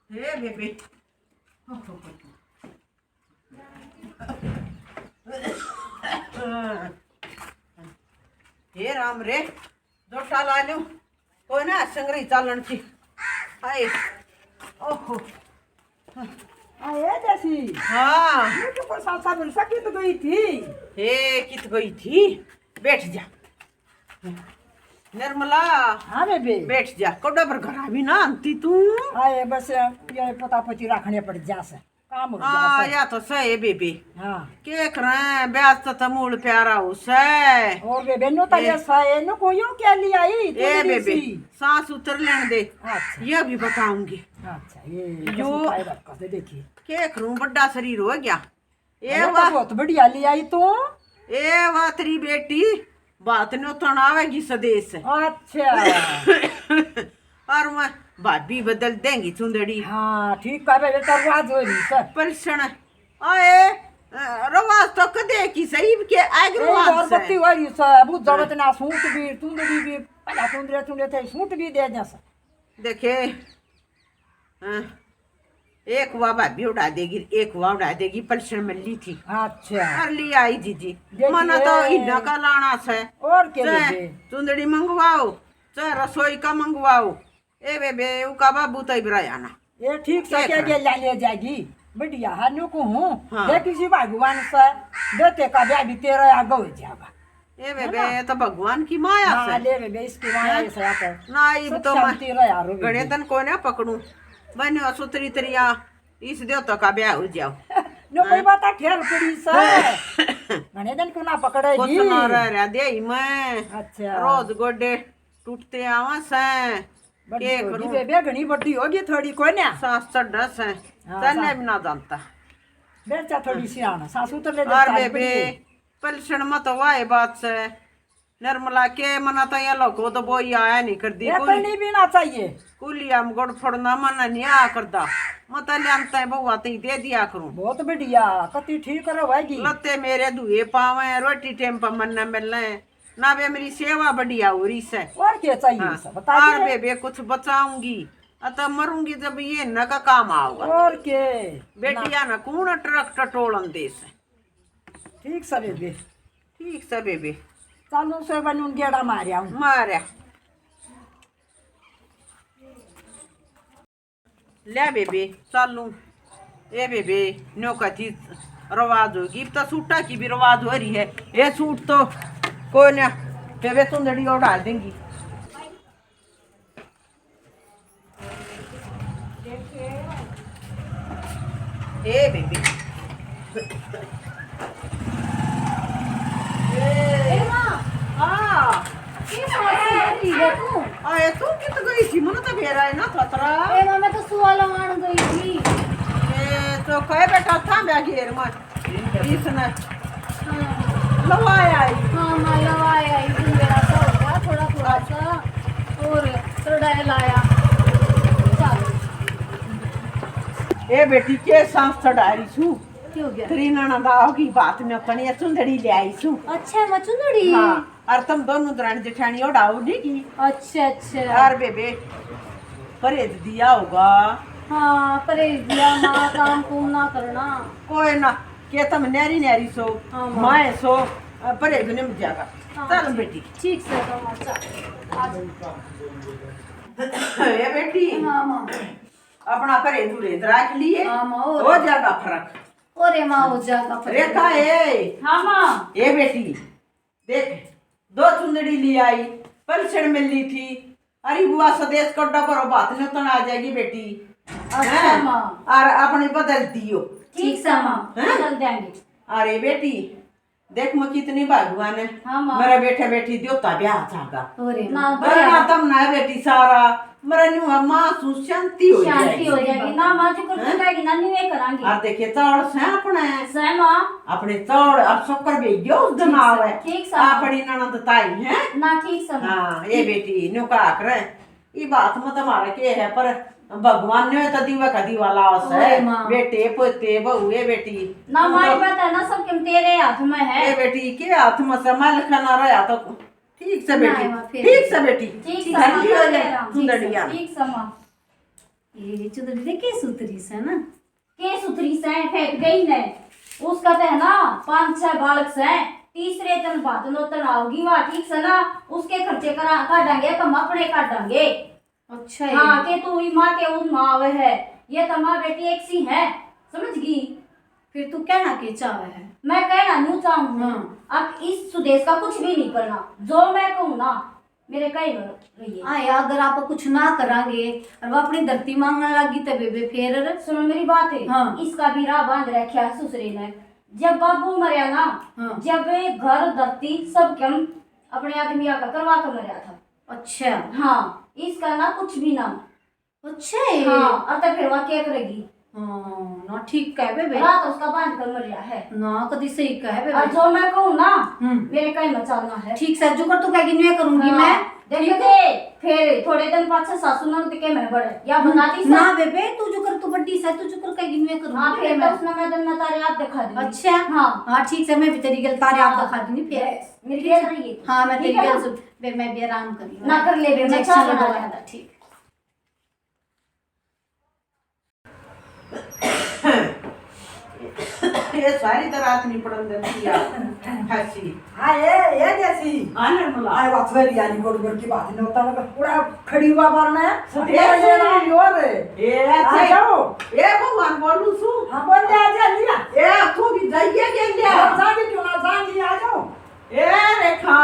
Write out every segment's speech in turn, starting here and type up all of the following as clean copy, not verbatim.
हे baby हे राम रे जोटा ला लू कोई ना संगरी चालन थी हाय ओहो आए जैसी हाँ ये तो कोई साथ मिल सकी तो गई थी। हे कित गई थी बैठ जा निर्मला हाँ बेबे बैठ जा कोडा पर घर भी ना आंती तू आए बस ये पता पची रखने पड़ जा से काम हो हाँ जा या तो सही बेबी हाँ के करें ब्याज तो तमूल प्यारा उसे और बेबे नो ताले साए नो कोयो क्या ले आई ए बेबी सांस उतर लेने दे अच्छा ये भी बताऊंगी अच्छा ये जो- कैसे देखिए के करूं बड़ा शरीर हो गया ये ए वाह बहुत बढ़िया ले आई तो ए वाह तेरी बेटी बात ने उतन आवेगी स्वदेश अच्छा और मैं भाभी बदल देंगी चुंदड़ी हाँ ठीक कर बेबे तरवाज हो रही सर पलसण आए रवाज तो कदे की सही के आगे और रवाज बत्ती से हो रही सर बहुत जरूरत ना सूट भी तुंदड़ी भी पहला तुंदरे थे सूट भी दे जा सर देखे हाँ, एक वाह भाभी उड़ा देगी एक वाह उड़ा देगी पलसण में ली थी अच्छा कर ली आई जीजी देखिए। मना तो इन्ना का लाना से और क्या चाहे बेबे चुंदड़ी मंगवाओ चाहे रसोई का मंगवाओ ए बेबे उका बाबू तो इब्राया ना ये ठीक से क्या क्या ले जाएगी बढ़िया हानु को हूँ हाँ। दे किसी भगवान से देते का ब्याह भी तेरा आगे हो जाएगा ए बेबे तो भगवान की माया हाँ से ले बेबे इसकी माया ऐसा आता है ना इब तो मैं तेरा यार गणे तन को ना पकड़ू बनो सुतरी तरिया इस देवता का ब्याह हो जाओ नो कोई बात ठहर पड़ी से घने दिन को ना कुछ पकड़ेगी ना रह दे मैं अच्छा रोज गोडे टूटते आवा से बड़ी के होगी करूं बेबे घनी बड़ी होगी थोड़ी को ना सांस चढ़ा से हाँ, तने भी ना जानता बेचा थोड़ी सी आना सासू तो ले और बेबे पलसण मत वाए बात से निर्मला के मना तो ये लोगो तो वो आया नहीं कर दी ये करनी भी ना चाहिए कुलिया में गोड़ फोड़ना मना नहीं आ करता मत लियांता है बहुआ ती दे दिया करूं बहुत बढ़िया कति ठीक करवाएगी लत्ते मेरे धुए पावे रोटी टेम पर मन न मिलने ना बे मेरी सेवा बढ़िया हो रही से और क्या चाहिए हाँ, सब बता और दे बेबे कुछ बचाऊंगी अतः मरूंगी जब ये न का काम आऊगा और के बेटिया न कौन ट्रक टटोलन दे से ठीक से बेबे ठीक से बेबे चालू से बनून गेड़ा मारिया हूँ मारे ले बेबे चालू ए बेबे नौका थी रवाज होगी तो सूटा की भी रवाज हो रही है ये सूट तो कोई ना बेबे सुंदड़ी उड़ा देंगी ए बेबी हाँ आए तू कित गई थी मन तो भेरा है ना खतरा मैं तो सुआ लगान गई थी। ए तो कहे बेटा था मैं घेर में इसने लवाया आई हाँ मैं लवाया एक दिन मेरा सा हो गया थोड़ा थोड़ा सा और चढ़ाया लाया चल ए बेटी के सांस चढ़ा रही छू क्यों गया तेरी ननदाओ की बात में कनी सुंदड़ी ले आई छू अच्छा मचुंदड़ी हाँ और तुम दोनों दरानी जेठानी उड़ाओ नहीं की अच्छा अच्छा और बेबे परहेज दिया होगा हाँ परहेज दिया ना काम कुम ना करना कोई ना के तुम नैरी नैरी सो हाँ, माँ। माए सो परहेज नहीं मिल जाएगा हाँ, चल बेटी ठीक से तो अच्छा ए बेटी हाँ माँ अपना परहेज उरेज रख लिए हाँ, माँ, और- हो जाएगा फर्क और माँ हो जाएगा रेखा ए हाँ माँ ए बेटी देख दो चुंदड़ी ली आई पलसण मिल ली थी अरे बुआ स्वदेश को डबरो बात में तो आ जाएगी बेटी अच्छा हैं? माँ और अपनी बदल दियो ठीक से माँ हैं? चल जाएंगे अरे बेटी देख मैं कितनी भगवान है हाँ माँ मेरा बेटा बेटी द्योता ब्याह जागा और माँ बरना तम ना बेटी सारा मेरा न्यू माँ सु शांति हो शांति हो जाएगी जाएगी ना माँ जो कर जाएगी ना नहीं वे करांगी और देखिए चौड़ से अपने सह माँ अपने चौड़ अब शक्कर भेजो उस दिन आवे ठीक से अपनी ननद ताई है ना ठीक से माँ हाँ ये बेटी न्यू का करे ये बात में तुम्हारा के है पर भगवान ने तो दीवा का दीवा लाओ से ओए माँ। बेटे पोते बहू ये बेटी ना तुम हमारी तो- बात है ना सब किम तेरे हाथ में है ये बेटी के हाथ में संभाल खाना रहा तो ठीक से बेटी नहीं, माँ, फिर- ठीक से बेटी ठीक से घर माँ, की हो कर ले जाए रहा हूँ, सुंदरिया ठीक से माँ ये चुदरी देखे सुतरी से ना के सुतरी से फेंक गई ने उसका तो है ना 5-6 बालक से तीसरे दिन बाद नौतन आओगी वहाँ ठीक से ना उसके खर्चे करा काटेंगे कम अपने काटेंगे। अच्छा हाँ के तू ही माँ के उस माँ वे है ये तो माँ बेटी एक सी है समझ गई। फिर तू कहना के चाहे है? मैं कहना नहीं चाहूँ हाँ। अब इस सुदेश का कुछ भी नहीं करना जो मैं कहूँ ना मेरे कई रहिए। आया अगर आप कुछ ना करांगे और वो अपनी धरती मांगने लगी तब बेबे फिर सुनो मेरी बात है हाँ। इसका भी राह बांध रखा है ससुरे ने जब बाबू मरिया ना हाँ। जब वे घर धरती सब कम अपने आदमी आकर करवा कर मरिया था। अच्छा हाँ इसका ना कुछ भी ना। अच्छा हाँ और तो फिर वह क्या करेगी। हाँ ना ठीक कह बेबे रात उसका बांध कर मरिया है ना कदी सही कह बेबे। और जो मैं कहूँ ना हम्म। मेरे कहीं मचाना है। ठीक से जो कर तू कहेगी मैं करूंगी हाँ, मैं देखिए फिर थोड़े दिन पाछे सासू नंद के मैं बड़े या बनाती सा। ना बेबे तू जो कर तू बड्डी से तू जो कर कहेगी मैं करूंगी। हाँ फिर तो उसने मैं दिन में तारे आप दिखा दूंगी। अच्छा हाँ हाँ ठीक से मैं भी तेरी गल तारे आप दिखा दूंगी फिर। मेरी गेल रही है। हाँ मैं तेरी ठीक है गल ना? सुन बे मैं भी आराम करी ना कर ले बे, मैं इंजेक्शन चाह बना लगवाया लेता। था, ठीक। ये सारी तरह रात नहीं पड़न देती यार हंसी हाँ ये जैसी आने मुला आए बात वेरी यानी गोड़ गोड़ की बात नहीं होता ना पूरा खड़ी हुआ मारना है ऐसे ये और ए आ अच्छे जाओ ए भगवान बोलू सु हाँ बोल दे आ जा लिया ए तू भी जाइए के लिया जाने क्यों ना जाने आ जाओ ए रेखा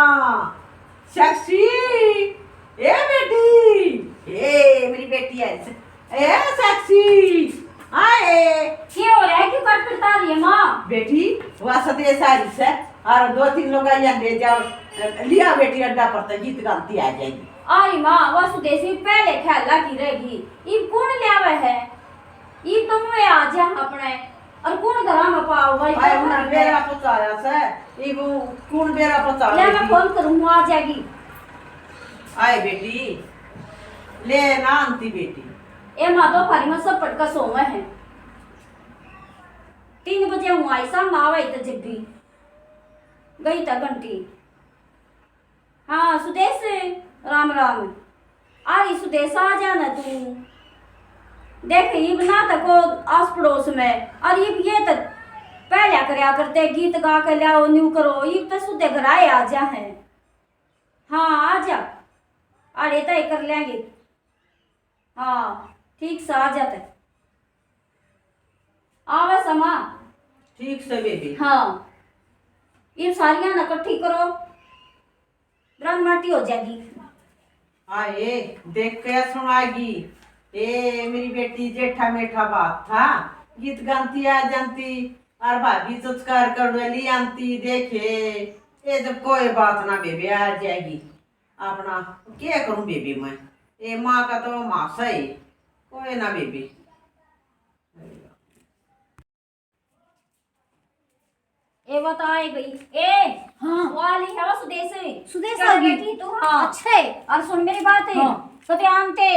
सेक्सी ए बेटी ए मेरी बेटी है ए सेक्सी आए क्या हो रहा है क्यों कट करता रही है माँ। बेटी वासते सारी से और 2-3 लोग आया ले जाओ लिया बेटी अड्डा पर तो गीत गाती आ जाएगी। अरे माँ वह सुदेशी पहले ख्याला की रहेगी ये कौन ले आवे है ये तुम में आ जा अपने और कौन घरा में पाओ भाई आए उन्हें बेरा पचाया से ये वो कौन बेरा पचा ले मैं फोन करूँ आ जाएगी। आए बेटी ले ना आंटी बेटी ए माँ दोपहर में सब पटका सोवे हैं 3 बजे हूँ आई शाम आवे तो जग्गी गई था घंटी। हाँ सुदेश राम राम आ रही सुदेश आ जाना तू देख ये बना तको आस पड़ोस में और ये तक पहले करया करते गीत गा के लियाओ न्यू करो ये तो सुधे घर आए आ जा है। हाँ आ जा अरे तय कर लेंगे। हाँ ठीक से आ जाते आवे समा ठीक से बेबी हाँ ये सारियां न इकट्ठी करो ब्रह्म माटी हो जाएगी। आए देख के सुनाएगी ए मेरी बेटी जेठा मेठा बात था गीत गाती आ जानती और भाभी संस्कार करने ली आंती देखे ये जब कोई बात ना बेबी आ जाएगी अपना क्या करूं बेबी मैं ए माँ का तो माँ सही कोई ना बेबी। ए बताए गई ए हाँ। वाली है वो सुदेश सुदेश क्या आ गई? बेटी तू हाँ अच्छा है। और सुन मेरी बात है हाँ। कते आमते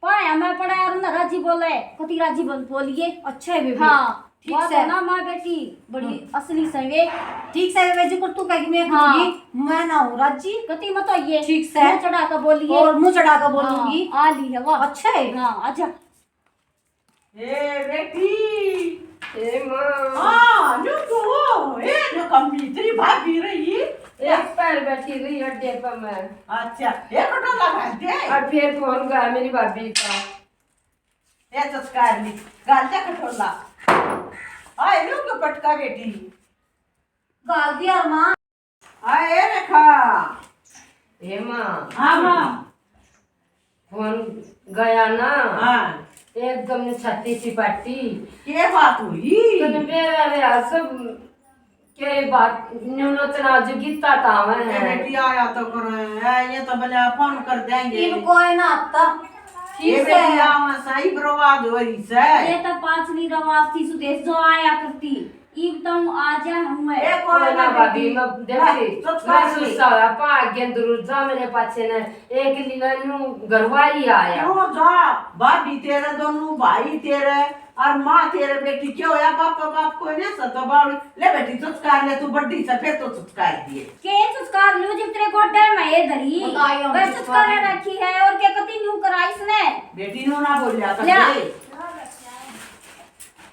पढ़ाया मैं पढ़ाया और ना राजी बोले कति राजी बोलिए। अच्छा है बेबी हाँ ठीक ठीक से। है ना माँ बेटी बड़ी असली संगे ठीक से बेबी जो कर तू कहेगी मैं हाँ। करूंगी मैं ना हूँ राजी कति मत आइए ठीक से। मुंह चढ़ा कर बोलिए और मुंह चढ़ा कर बोलूंगी। हाँ, आली है वाह अच्छा है। हाँ आजा ए बेटी ए माँ हाँ नु तो ए नु कमी तेरी भाभी रही एक पैर बैठी रही अड्डे पर मैं अच्छा एक कटो लगा दे और फिर फोन गया मेरी भाभी का ये संस्कार ली गाल जा कटोला आए नु को पटका बेटी गाल दिया माँ। आए रेखा ए माँ हाँ माँ फोन गया ना हाँ एकदम ने छाती चिपाटी ये बात हुई तो मेरा रे सब के बात न्यूनतना जो गीता था ए मैं बेटी आया तो करो ये तो भले फोन कर देंगे इनको है ना आता ये ठीक बेटी है। आवा सही बर्बाद हो रही से ये तो पांचवी रवाज थी सुदेश जो आया करती एकदम आजा हूँ ए मैं कोई ना भाभी मैं देखी तो मैं सुसा पा गेंदरू जा मेरे पाछे ने एक लिननु घरवारी आया क्यों जा भाभी तेरे दोनों भाई तेरे और माँ तेरे बेटी क्या होया पापा बाप को ने सतो बावड़ी ले बेटी चुचकार ले तू बड्डी से फिर तो चुचकार दिए के चुस्कार लू जब तेरे गोड्डे में ये धरी बताइयो, वह चुस्कार रखी है और के कति न्यू कराई इसने बेटी नु ना बोल जाता ले। ले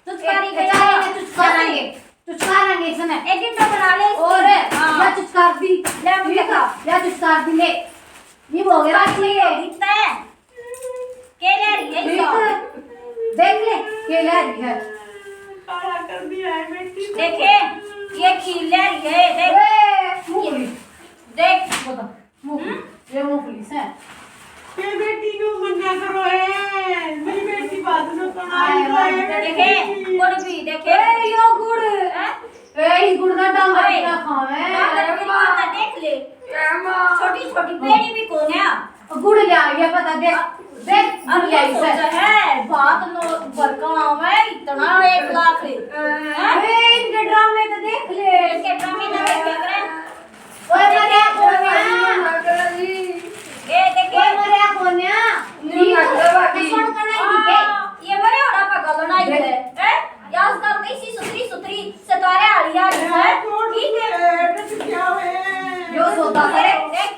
चुस्कारी गई तुझकारेंगे इसने एक दिन तो बना ले इसकी। और हाँ। या तुझकार दी ले मुझे खा या तुझकार दी ले ये हो गया दिखता है के ले रही है इसको देख ले के ले रही है काला कर दिया है बेटी को। देखे ये खील ले रही है देख ए मूंगफली देख बता मूंगफली ये मूंगफली से के बेटी नु मन्ना करो है मेरी बेटी बात न सुनाई देखे गुड़ भी देखे ए यो गुड़ हैं? ए ही गुड़ ना डांग ओए, ना खावे बाहर की माता देख ले छोटी छोटी पेड़ी भी कौन है गुड़ ले आ गया पता देख देख अब गुड़ ले ये आई सोचा से है बात नो बरका में इतना 1 लाख है ए इनके ड्रामे तो देख ले इसके ड्रामे ना देख करे ओए मरिया कोन्या ये देखे ओए मरिया कोन्या सुन कनाई ये मरे और आपका गलनाई है हैं यास कर कैसी सुथरी सुथरी सतारे आलिया है ठीक है बेटी क्या है यो सोता करे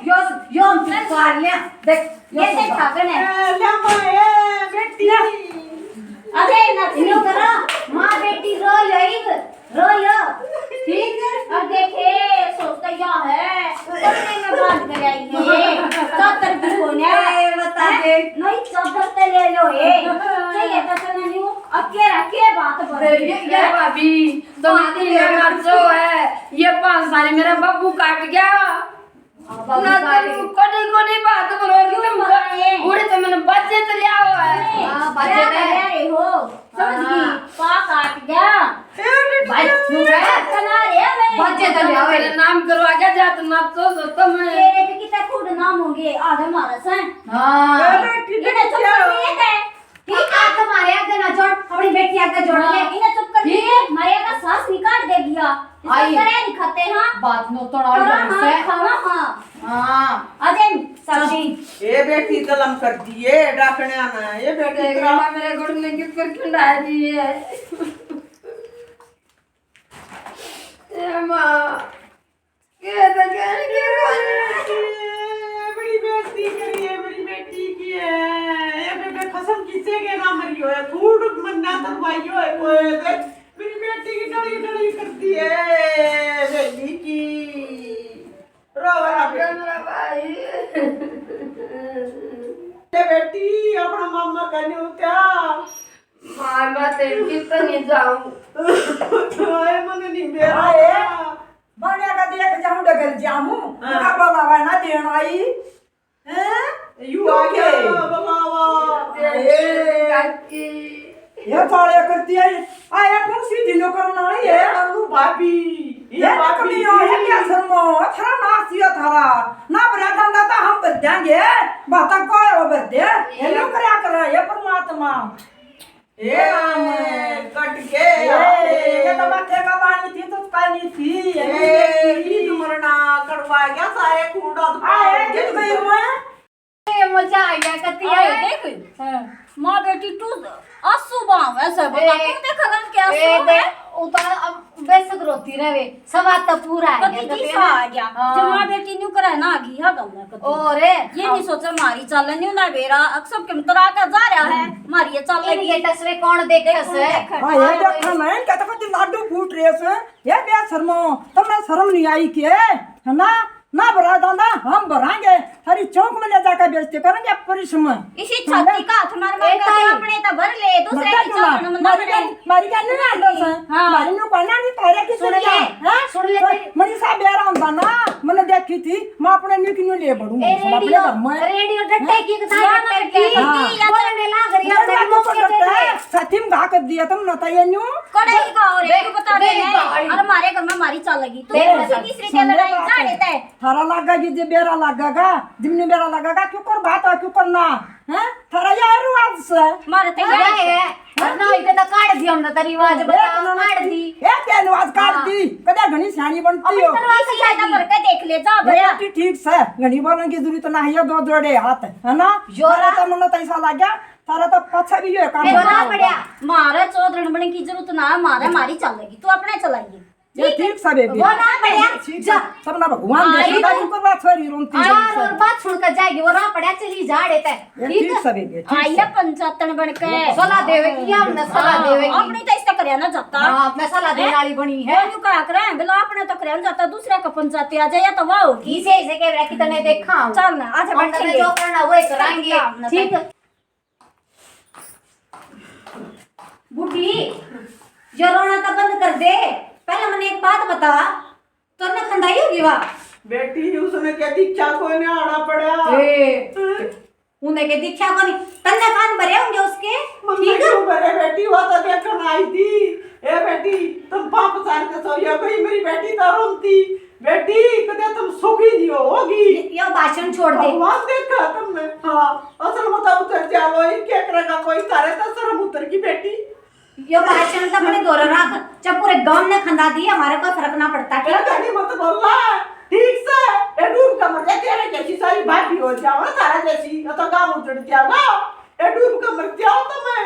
यो हम तुझकार ले देख ये देख ठाकन है बेटी अरे ना इनो करा मां बेटी रो यो ठीक है अब देखे सोचता या है कपड़े में बांध कर आई है चादर भी कोने बता दे नहीं चादर ते ले लो ये चाहिए तो सुना नहीं अके बात बोल ये भाभी तो तीन जो है ये 5 साल मेरा बब्बू काट गया ना तुम कोडी बात करो तुम बूढ़े तो मैंने बच्चे तो लिया हुआ है हां बच्चे रहे हो समझ गई पा काट गया भाई तू है कना रे मैं बच्चे तो लिया मेरा नाम करवा के जा तो ना तो मैं तेरे पे कितना खुद नाम होंगे आधे मारस हैं हां इन्हें चुप कर दिए थे ठीक है तुम्हारे आगे ना जोड़ अपनी बेटी आगे जोड़ ले इन्हें चुप कर दिए मारे का सांस निकाल दे दिया आई। इस तरह दिखाते हैं बात नो तोड़ा से खाना हां हां अजय साक्षी ये बेटी तलम कर दिए डाकने आना है ये बेटी देखा मेरे गुड़ ने किस पर क्यों डाल दी है ये मां ये तो बड़ी बेटी करी है बड़ी बेटी की है ये बेटे कसम किसे के ना मरी हो है फूड मन्ना तक भाई हो है कोई मेरी बेटी की डड़ी डड़ी करती है बेटी की रोवा मेरा भाई बेटी अपना मामा कहने क्या मां मैं तेरी कितना नहीं जाऊं आए मन नहीं बेरा बने का देख जाऊं डगल जामू का बोलावा ना देन आई हैं यू आगे बाबा काकी ये थोड़े करती है आया कौन सी दिनो करना है अनु भाभी ये कमी हो है क्या शर्मो थारा नासिया थारा ना बरा दंदा तो हम कर देंगे बात को over दे ये लोग क्या कर ये परमात्मा ये कट के ये तो बच्चे का पानी थी तो पानी थी ये मरना कड़वा गया सारे कूड़ा आए कित गई मैं ये मजा आ गया कती आए देख माँ बेटी तू असुबह वैसे बता तू देखा गन क्या असुबह है उतार अब बेसक रोती रहे सवा तो पूरा है कति की सा आ गया जब माँ बेटी न्यू करे ना आगी हा गम कति ओरे ये नहीं सोचा मारी चल न्यू ना बेरा अक्सर के तरा का जा रहा है मारी ये चल लगी ये तस्वीर कौन देखे से हाँ, ये देखा मैं कहता कहती लाडू फूट रहे से ये बे शर्मो तुम्हें शर्म नहीं आई के है ना भरा दादा हम भरांगे हरी चौक में ले जाकर बेचते करेंगे परिश्रम इसी छाती का हाथ मार मार के अपने तो भर ले दूसरे की चल न मारी का नहीं आलो से मारी नु पना नहीं तारे की सुन ले सुन ले मनी सा बेरा होंदा ना मैंने देखी थी मैं अपने न्यू की ले बढ़ूं अपने घर में रेडियो डट्टे की डट्टे की बोलने लाग रही है तो डट्टे साथी में गा कर दिया तुम न ताये न्यू कड़े ही का और तू बता दे और हमारे घर में मारी चल लगी तू तीसरी के लड़ाई जा देता है थारा लगा कि जे बेरा लगेगा जिमने बेरा लगेगा क्यों कर बात क्यों करना हैं थारा यार आज से मारते हैं ना इते तो काट दी हमने तेरी आवाज बता काट दी ए तेन आवाज काट दी कदे घणी सियाणी बनती हो तरवा से ज्यादा भर के देख ले जा भैया बेटी ठीक से घणी बोलने की जरूरत ना है दो जोड़े हाथ है ना जोरा तो मन तो ऐसा लग गया सारा तो पछा भी है काम जोरा पड़या मारे चौधरी बनने की जरूरत ना है, मारे मारी चलेगी तू अपने चलाइए ये ठीक सब है वो ना पड़या जा सब ना भगवान हाँ, दे ये सदा तो- ऊपर बात छोरी रोंती है यार और बात सुन कर जाएगी वो ना पड़या चली जा रे ते ये ठीक ठीक सब है ठीक आइए पंचायतन बन के सलाह देवे की हमने सलाह देवे की अपनी तो इसका करया ना जाता हां मैं सलाह देने वाली बनी है है का करे बिला अपने तो करया ना जाता दूसरे का पंचायत आ जाए या तो वाह होगी इसे इसे के रखी तने देखा हूं। चल ना आज हमने बैठेंगे जो करना वो कराएंगे ठीक है बुढ़ी जो रोना तो बंद कर दे पहले मैंने एक बात बता तूने खंदाई होगी वाह बेटी उसने क्या दीक्षा को ने आना पड़ा उन्हें के दिखा को नहीं तन्ने कान भरे होंगे उसके मम्मी ठीक है क्यों भरे बेटी वो तो देखने आई थी ए बेटी तुम 5 साल के सोया गई मेरी बेटी तो रोती बेटी कदे तुम सुखी जियो होगी यो भाषण छोड़ दे भगवान देखा तुमने हाँ असल में तो उतर जाओ इनके करेगा कोई करे तो शर्म उतर की बेटी यो भाषण तो अपने दोर रख जब पूरे गांव ने खंदा दी हमारे को फर्क ना पड़ता क्या कहनी मत बोलना ठीक से ए डूब का मर जा तेरे जैसी सारी भाभी हो जाओ ना तारा जैसी तो काम उतर जाओ ए डूब का मर जाओ तुम्हें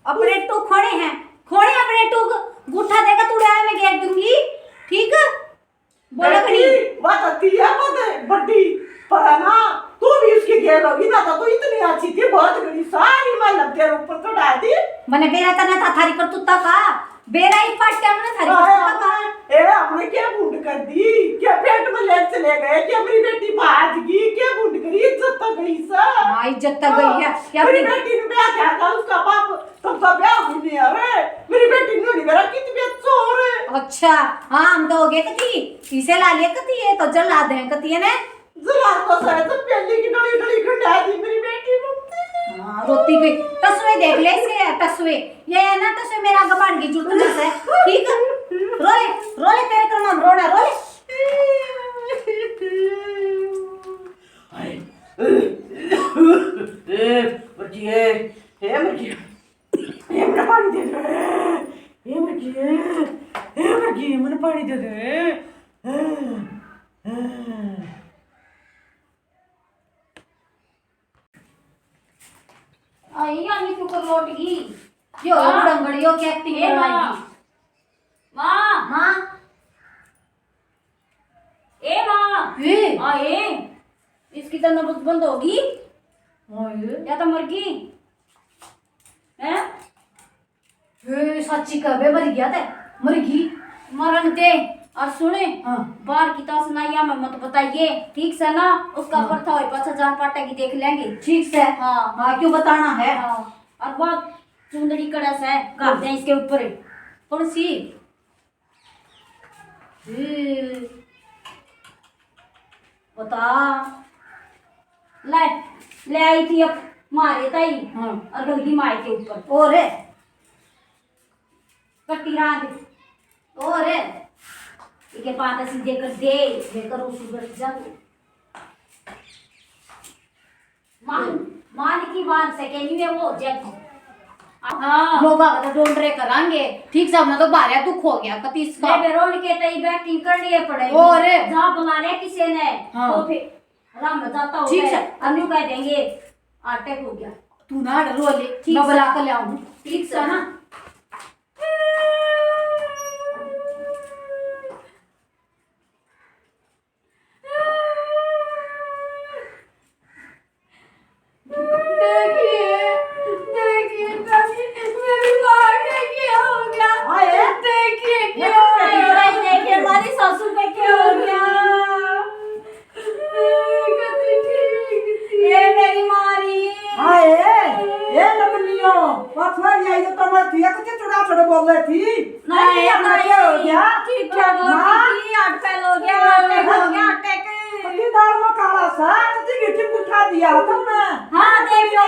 अपने टू खोड़े हैं खोड़े अपने टू गुठा देगा तू डाल में घेर दूंगी ठीक है बोलो बेटी बात आती है बात बड़ी पर है ना तू भी उसकी घेर होगी ना तो इतनी अच्छी थी बहुत बड़ी सारी मालूम तेरे ऊपर तो डाल दी मैंने बेरा तना था थारी कर तू का बेरा ही पाट के हमने थारी कर का ए हमने क्या बूंद कर दी क्या पेट में ले चले गए क्या मेरी बेटी भाग गई क्या बूंद करी इज्जत तक गई सा हां इज्जत तक गई है क्या मेरी अपनी बेटी ने ब्याह किया था उसका बाप तब तो ब्याह हुई नहीं अरे मेरी बेटी ने नहीं मेरा कितनी चोर है अच्छा हां हम तो हो गए कती इसे ला लिए कती है तो जला दे कती है ने जला तो सारे तो पहले की डली डली खंडा दी मेरी बेटी रोती हां रोती पे तस्वे देख ले इसके तस्वे ये है ना तस्वे मेरा गबान की जुट में से ठीक है रोले तेरे कर्म रोना रोले मर्जिए हे मर्जिए हे मेरा पानी दे दे हे मर्जिए मैंने पानी दे दे आई यानी क्यों कर लौट गई यो डंगड़ी यो क्या एक्टिंग ए मां करवाई मां मां ए मां ए आए इसकी तो नब्ज बंद होगी ओए या तो मर गई हैं ए सच्ची कबे मर गया ते मर गई मरण दे और सुने हाँ। बाहर की तो सुनाइया में मत बताइए ठीक से ना उसका पर्था हो पाछा जान पाटा की देख लेंगे ठीक से हाँ हां क्यों बताना है हाँ और बहुत चुंदड़ी कड़स है करते हैं इसके ऊपर कौन सी बता ले ले आई थी अब मारे ताई हाँ। और गलगी माए के ऊपर और कट्टी रात और इके पाता सीधे कर दे लेकर उस उधर जा मान मान की बात से कहनी है वो जग हाँ लोग तो डोंडरे करांगे ठीक से हमने तो बारह दुख हो गया कति इसका ले बेरोल के तई बैटिंग कर लिए पड़े और जहाँ बुला ले किसी ने हाँ। तो फिर राम बताता हो ठीक है। हम यूं कह देंगे अटैक हो गया तू ना डरो ले ठीक मैं से। बुला कर ले आऊं ठीक से ना देखिए हमारी सासू पे क्या हो गया ये मेरी मारी हाय ए लमनियो पथवा आई तो तुम थी कुछ चुड़ा चुड़ा बोल रही थी नहीं क्या हो गया ठीक ठाक हो गई आठ पैल हो गया अटैक हो गया अटैक पति दाल में काला सा कितनी गिट्टी उठा दिया तुमने हाँ देखो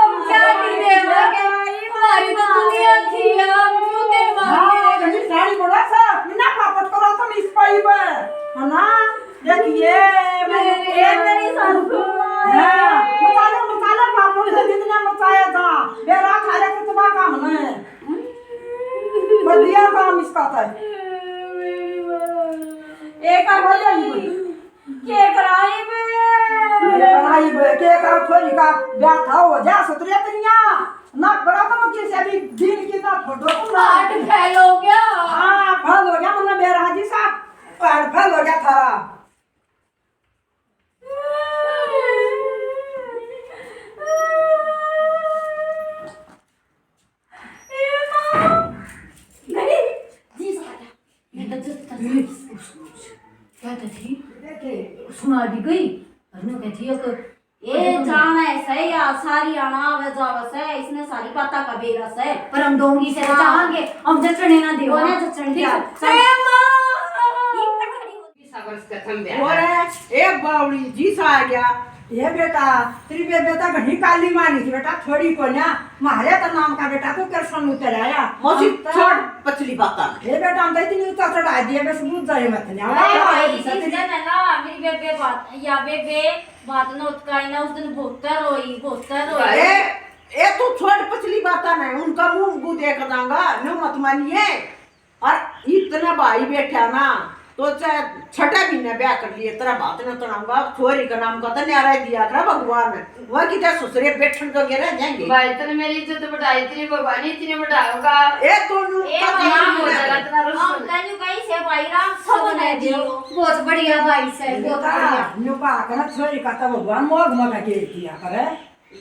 हम क्या गिरे हमारी तो दुनिया थी हम क्यों दे हाँ गंदी साड़ी बोला सा बिना पापट करो तुम इस पाई में है ना देखिए मेरी सासू हाँ मसाला पापड़ से जितना मचाया था मेरा खाने को तबाह का हमने बात है एक आदमी के कराई ये बनाई के का थोड़ी का ब्याह था हो जा सतरे तनिया ना बड़ा तो किसी भी दिन की ना फोटो को आठ फैल हो गया। हां फल हो गया मतलब मेरा हाजी साहब पर फल हो गया थारा क्या कहती सुना भी गई अनु कहती है कि ये जाना है सही या सारी आना जावस है इसने सारी पता का बेरस है पर हम डोंगी से चाहेंगे हम जचने ना देवा कोने जचन क्या और एक बावड़ी जी सा आ गया ये बेटा तेरी बेटा घनी काली मानी थी बेटा थोड़ी को ना मारे तो नाम का बेटा तो कृष्ण उतर आया मौसी छोड़ पचली बाता ये बेटा हम तो इतनी उतर चढ़ा दिए बस बुझ जाए मत ना अरे भाई इस दिन है ना मेरी बेबे बात या बेबे बात न उतकाई ना उस दिन बहुत रोई ए तू छोड़ पचली बाता नहीं उनका मुंह गु देख दांगा न मत मानिए और इतना भाई बैठा ना तो चाहे छठा महीने ब्याह कर लिए तेरा बात न तनाऊंगा छोरी का नाम का तो न्यारा दिया करा भगवान वह की त्या ससुरे बैठन तो गिर जाएंगे भाई तने मेरी इज्जत बढ़ाई तेरी भगवान इतनी बढ़ाऊंगा ए दोनों ए का नाम हो नाम जाएगा तेरा हम रुसन तनु कहीं से भाई राम सब ने दियो बहुत बढ़िया भाई से बहुत बढ़िया नुपा कर छोरी का तो भगवान मोग मगा के किया करे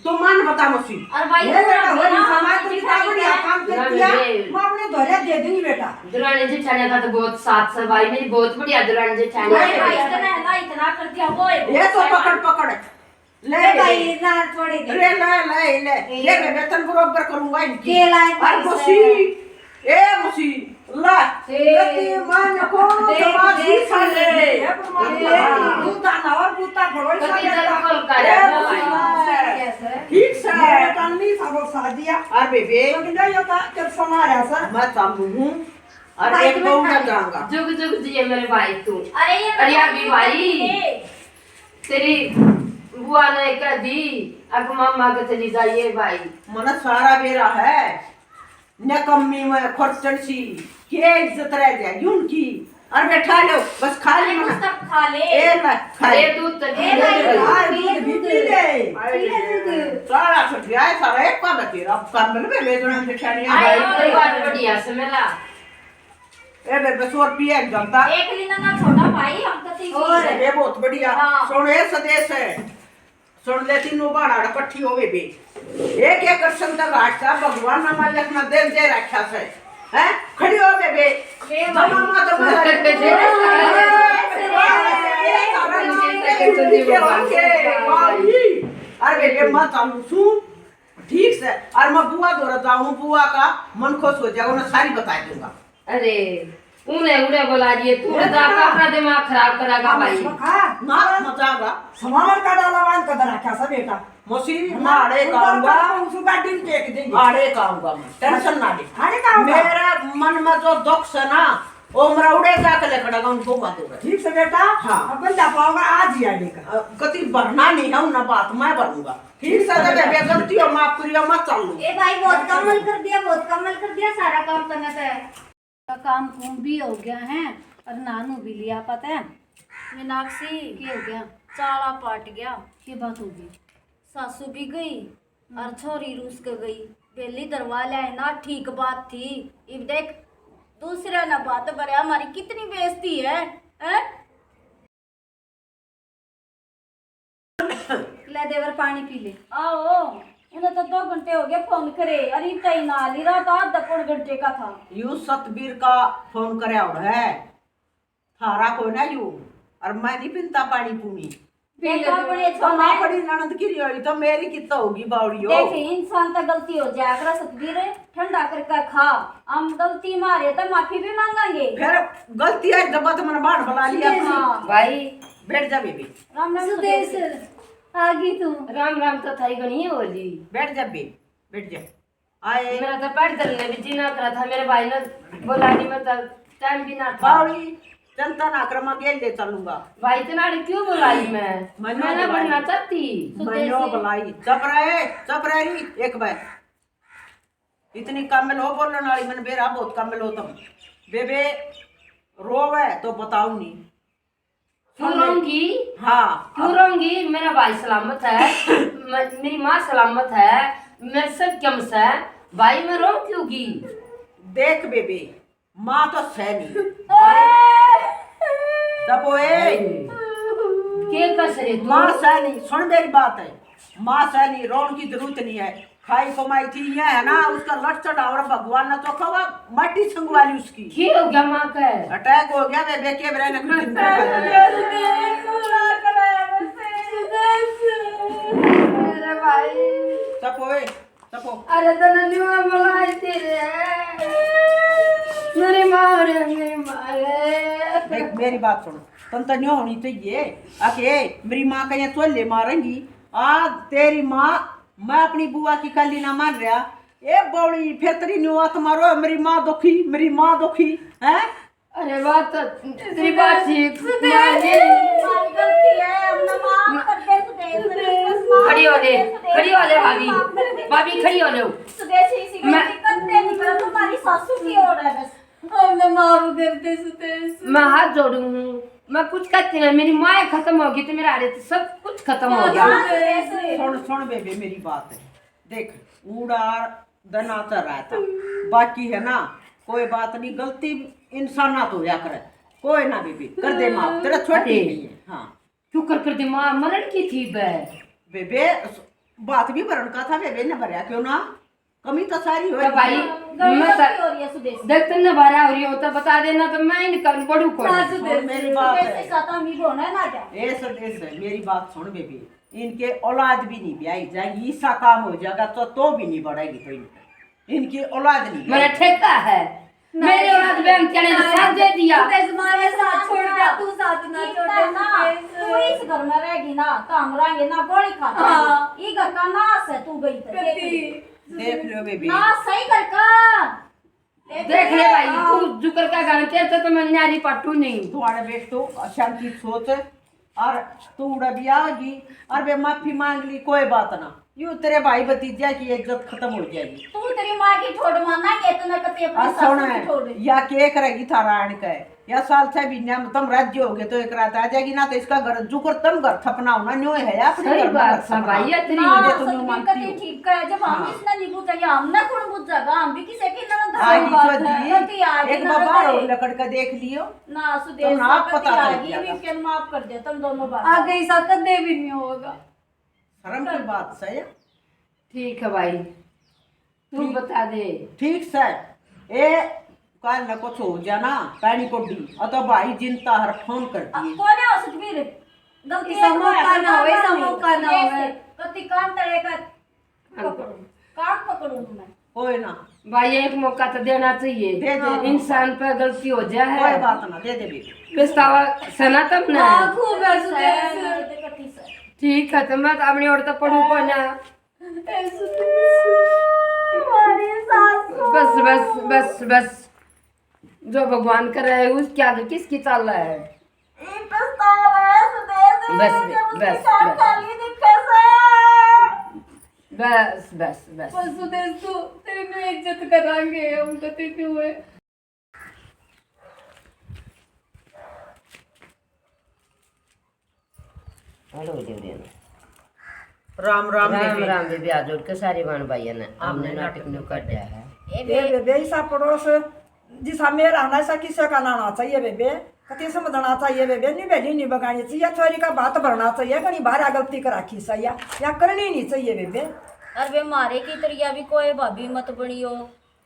तो मान बता मौसी और भाई ये बेटा होली समाज तो कितना बढ़िया काम कर दिया मैं अपने धोरे दे दूंगी बेटा दुरानी जेठानी का तो बहुत साथ है भाई मेरी बहुत बढ़िया दुरानी जेठानी भाई है इतना कर दिया वो ये तो पकड़ ले भाई ना छोड़े ले मैं वेतन बरोबर करूंगा इनकी के लाए और मौसी ए मौसी ला गति मन को समाधि साले ये बूता ना और बूता भरोई सा कति बेटा जल कल का ठीक से बेटा नहीं सब शादिया और बेबे तो कि नहीं होता कर समारा सा मैं चालू हूं और एक दो ना जाऊंगा जुग जुग जिए मेरे भाई तू अरे ये अरे अभी भाई तेरी बुआ ने कह दी अब मामा के चली जाइए भाई मन सारा बेरा है नकम्मी में खर्चन सी के इज्जत रह जाएगी उनकी और बैठा लो बस खा ले कुछ तक खा ले ए ना खा अरे ले दूध तो ए भाई, हां दूध भी पी ले सारा सब गया सारा एक का बची अब कर में ले जो हम ठहरिया भाई तेरी बात बढ़िया से मेला ए बे बस और पिए जनता एक लीना ना छोटा भाई हम तो थी और ये बहुत बढ़िया हाँ। सुन ए सदेश है सुन ले तीनों बाड़ा इकट्ठी होवे बे एक एक संत घाट सा भगवान ना मालिक ना दे दे रखा से हैं खड़ी हो बे जमा तो अरे बेटे मैं चालू सुन ठीक से और मैं बुआ दौरा जाऊं बुआ का मन खुश हो जाएगा उन्हें सारी बता दूंगा अरे उन्हें उड़े बोला दिए तू जाकर अपना दिमाग खराब करागा भाई ना मचागा समार का डालावान का रखा सा बेटा मौसी आड़े काऊंगा उसका दिन टेक देंगे आड़े काऊंगा मैं टेंशन ना ले आड़े काऊंगा मेरा मन में जो दुख से ना वो मेरा उड़े जाकर लेकर उनको बात होगा ठीक से बेटा हाँ। अपन जा पाऊंगा आज ही आने का कति बढ़ना नहीं है ना बात मैं बढ़ूंगा ठीक से जब बे गलती हो माफ करियो मत चालू ए भाई बहुत कमल कर दिया सारा काम करना था काम कुम भी हो गया है और नानू भी लिया पता है मीनाक्षी क्या हो गया चाला पाट गया क्या बात होगी सासू भी गई और छोरी रूस के गई बेली दरवा ले ना ठीक बात थी अब देख दूसरा ना बात बरे हमारी कितनी बेइज्जती है हैं? ले देवर पानी पी ले आओ उन्हें तो 2 घंटे हो गए फोन करे अरे कहीं ना ली रहा था 10 घंटे का था यू सतबीर का फोन करे और है थारा को ना यू और मैं नहीं पिनता पानी पूनी देखा बड़े तो मां बड़ी ननद की रही तो मेरी कितना होगी बावड़ी हो देख इंसान तो गलती हो जाए अगर सतबीर ठंडा करके खा हम गलती मारे तो माफी भी मांगेंगे फिर गलती है जब तो मैंने बाढ़ बुला लिया हाँ। भाई बैठ जा बेबी राम राम सुदेश सुदेश। आगी तू राम राम तो थाई को नहीं होली बैठ जा बे बैठ जा आए मेरा तो पैर धरने भी जी ना करा था मेरे भाई ने बोला नहीं मतलब टाइम भी ना था बावड़ी जनता ना क्रम के ले चलूंगा भाई इतना क्यों बुलाई मैं मैंने मैं ना बुलाई। बनना चाहती मैंने बुलाई चप रही एक बार इतनी कमल हो बोलने वाली मैंने बेरा बहुत कमल हो तुम बेबे रोवे तो बताऊं नहीं। क्यों रहूंगी? हाँ क्यों रहूंगी? मेरा भाई सलामत है, मेरी माँ सलामत है, मैं सब कमस है, भाई मैं रो क्योंगी? देख बेबे, माँ तो सैनी तपोए के कस रे तू? माँ सैनी, सुन मेरी बात है, माँ सैनी रोन की जरूरत नहीं है। खाई कमाई थी ये है ना, उसका लट चढ़ा और भगवान ने तो कहा मट्टी छंगवाली उसकी। क्या हो गया माँ का? अटैक हो गया बेबे के बरे ने कुछ दिन खा मेरे भाई तपोए तपो अरे तो नन्हीवा बुलाई तेरे मेरी माँ रे, मेरी माँ रे। देख मेरी बात सुन, तुम तो नहीं होनी चाहिए आके मेरी माँ का ये चोले मारेंगी। आज तेरी माँ, मैं अपनी बुआ की कली ना मान रहा, ए बौड़ी फिर तेरी न्यूआ तुम्हारो मेरी माँ दुखी, मेरी माँ दुखी है। अरे बात तो तेरी बात ठीक खड़ी हो ले, खड़ी हो ले भाभी, भाभी खड़ी हो ले। मैं हाथ जोड़ू हूँ, मैं कुछ कहती नहीं, मेरी माँ खत्म होगी तो मेरा तो सब कुछ खत्म हो गया। सुन सुन बेबे मेरी बात है, देख उड़ार दना तो रहता, बाकी है ना कोई बात नहीं, गलती इंसान ना तो या करे, कोई ना बेबी कर दे माफ, तेरा छोटी नहीं है। हाँ क्यों कर दे माँ, मरण की थी बेबे, बात भी भरण का था बेबे ने भरया क्यों ना, कमी तो सारी हो तो भाई मैं देख तुमने भरा हो रही हो तो बता देना, तो मैं निकल पड़ू को। मेरी बात है ए सदेश है, मेरी बात सुन बेबी, इनके औलाद भी नहीं ब्याई जाएगी, ईसा काम हो जाएगा तो भी नहीं बढ़ेगी, तो इनकी औलाद नहीं मेरा ठेका है, मेरे औलाद बहन क्या ने साथ दे दिया। तू इस घर में रहेगी ना, काम रहेंगे ना, गोली खाता ये घर का नाश है, तू गई तो देख लो बेबी, नाश सही घर का देख ले भाई, तू जुकर का गाने तेरे तो मैं न्यारी पट्टू नहीं। तुम्हारे बेट तो अशांति सोच और तू उड़ा भी आगी और बे माफी मांग ली, कोई बात ना, यूं तेरे भाई भतीजा की इज्जत खत्म हो जाएगी। तू तेरी माँ की ठोड़ मारना ये तो ना कते अपनी और सासू सुन की ठोड़ या के करेगी थारा आण के या साल से भी ना तुम राज्य हो गए तो एक रात आ जाएगी ना, तो इसका घर जुकर तुम घर थपना होना न्यो है या अपने सही घर में बात घर है थपना। भाई, ये तेरी हाँ, मुझे तो सच न्यो में मानती कते हूँ। ठीक है, जब हम हाँ। इसने नहीं बुझेगा हमने कौन बुझेगा, हम भी किसी की ननद आगी बात तो है, कति दी आगी एक ना बार करे। और लकड़ का देख लियो ना सुदेश तुम आप कति पता कर आगी, दिया भी फिर माफ कर दिया तुम दोनों बात आगे ऐसा कदे भी नहीं होगा। शर्म की बात सही है। ठीक है भाई, तू बता दे। ठीक से ए काल न कुछ हो जाना पैनी कोडी तो भाई जिनता हर फोन कर दिए। कौन है सुखबीर, गलती ऐसा मौका ना हो, ऐसा मौका ना हो। कति कान तड़े का पकड़ो, कान पकड़ो तुम्हें कोई ना भाई एक मौका तो देना चाहिए, दे दे। इंसान पर गलती हो कोई जाए, बात ना, दे दे बेटी। पछतावा सना तब ना। खूब है सुदेश। कति से ठीक है, तो मैं तो अपनी औरत पढ़ू को ना। बस बस बस बस, जो भगवान कर रहा है उसके आगे किसकी चाल रहा है। बस बस बस बस बस पर सुदेश तू तेरी में इज्जत करांगे हम कते क्यों है। Hello Deoria, Ram Ram Ram baby. Ram baby, आज जोड़ के सारी बाण भाई ने हमने नाटक न्यू कर दिया है। बेबे ऐसा पड़ोस जिसा मेरा ना ऐसा किसी का नाना चाहिए बेबे, कति समझना चाहिए बेबे, नहीं बेटी नहीं बगानी चाहिए, छोरी का बात भरना चाहिए, कहीं बाहर गलती कर रखी सही या करनी नहीं चाहिए बेबे। अरे मारे की तरिया भी कोई भाभी मत बनियो,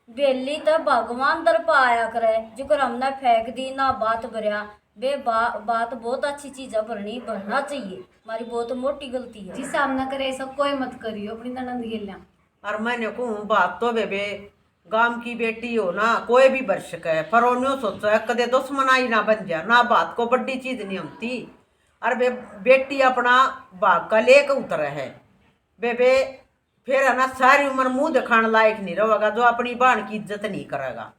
बेली तो भगवान दर पा आया करे, जो हमने फेंक दी ना बात भरया बे बात बहुत अच्छी चीज है, भरना चाहिए, हमारी बहुत मोटी गलती है। जी सामना करे ऐसा कोई मत करियो अपनी ननद के लिए। और मैंने कहूँ बात तो बेबे गांव की बेटी हो ना, कोई भी बर्षक है पर उन्होंने सोचा है कदे दुश्मनाई ना बन जा ना, बात को बड़ी चीज नहीं होती। और बेटी अपना भाग का लेकर उतरे है बेबे, फिर है ना सारी उम्र मुंह दिखाने लायक नहीं रहेगा, जो अपनी बहन की इज्जत नहीं करेगा।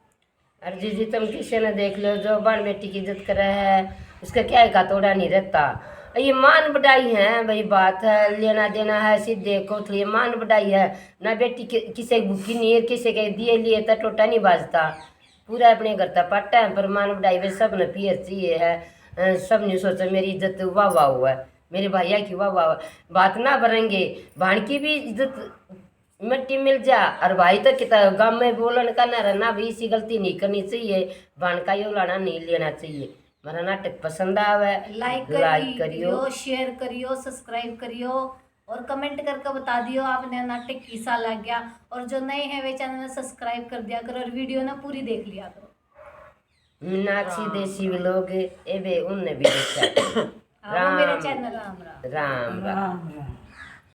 अरे जी तुम किसी ने देख लो, जो बाण बेटी की इज्जत कर रहा है उसका क्या का तोड़ा नहीं रहता। ये मान बढ़ाई है भाई, बात है लेना देना है सीधे को, तो ये मान बढ़ाई है ना। बेटी किसी भूखी नहीं है, किसी के दिए लिए तो टोटा नहीं बाजता, पूरा अपने घर तक पट्टा है पर मान बढ़ाई वे सब ने पियर चाहिए है सब ने सोचा मेरी इज्जत वाह वाह हुआ है मेरे भैया की वाह वाह बात ना बनेंगे भाण की भी इज्जत मिट्टी मिल जा और भाई तो कितना गाँव में बोलन का ना रहना भी इसी गलती नहीं करनी चाहिए भाण का यो लाना नहीं लेना चाहिए हमारा नाटक पसंद आवे लाइक करियो शेयर करियो सब्सक्राइब करियो और कमेंट करके बता दियो आपने नाटक कैसा लग गया और जो नए हैं वे चैनल सब्सक्राइब कर दिया करो और वीडियो ना पूरी देख लिया करो। मीनाक्षी देसी लोग एवे उनने भी देखा हाँ, वो मेरा चैनल है। राम राम राम राम।